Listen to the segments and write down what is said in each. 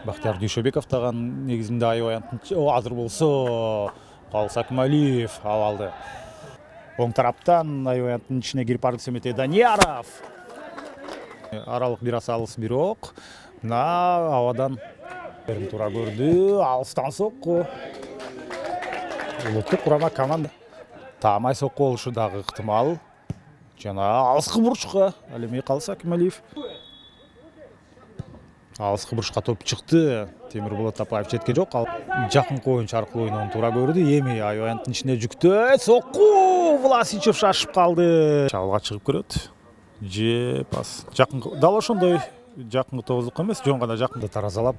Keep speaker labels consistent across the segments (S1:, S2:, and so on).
S1: Бақтияр Дүйшөбеков таған негізінде аябаянтын азыр болса Қалыс Акималиев алды. Оң тараптан аябаянтын ішіне кирип барды Семете Данияров. Аралық бирас алыс бирок. Мына авадан тура көрдү, алыстан соққы. Улуттук курама команда таамай соққы болушу дагы ыктымал. Жана алыскы бурчка Алимей Қалыс Акималиев. Алыскы бурчка топ чыкты. Темирболот Тапаев четке жок. Жакынкы оюнчу аркылуу ойноону туура көрдү. Эми аябаянтын ичине жүктө соққы. Власичев шашып калды. Чабуулга чыгып көрөт. Же пас. Жакынкы дал ошондой жакынкы тогуздукка эмес, жөн гана жакында таразалап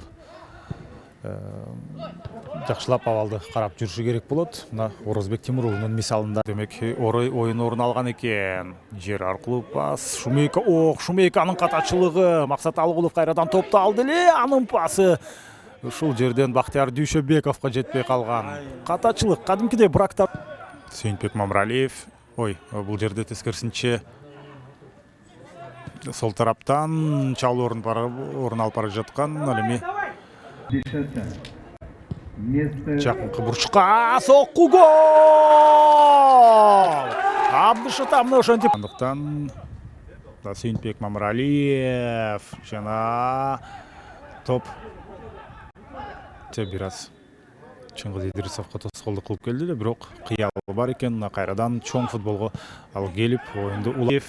S1: жакшылап абалды карап жүрүшү керек болот. Мына Орозбек Тимурулунун мисалында демек оюн орун алган экен. Жер аркылуу пас. Шумейканын катачылыгы. Максат Алгулов кайрадан топту алды эле. Анын пасы ушул жерден Бактияр Дүйшөбековго жетпей калган. Катачылык кадимкидей брактар. Сейинбек Мамралиев. Бул жерде тескерисинче сол тараптан чалуу орун алып бара жаткан Алимей жакынкы бурчка соққы гол! Абдышата мына ошентип. Андыктан Сейинбек Мамралиев жана топ бир аз Чыңгыз Идрисовго тоскоолдук кылып келди эле, бирок кыялы бар экен. Кайрадан чоң футболго ал келип, оюнду улап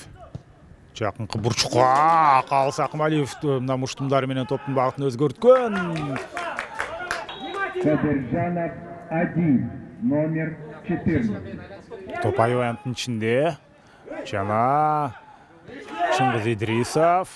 S1: жакынкы бурчка Қалыс Акималиев мына муштумдары менен топтун багытын өзгөрткөн.
S2: Кадыржанов 1, номер 14.
S1: Топ аябаянтын ичинде жана Чыңгыз Идрисов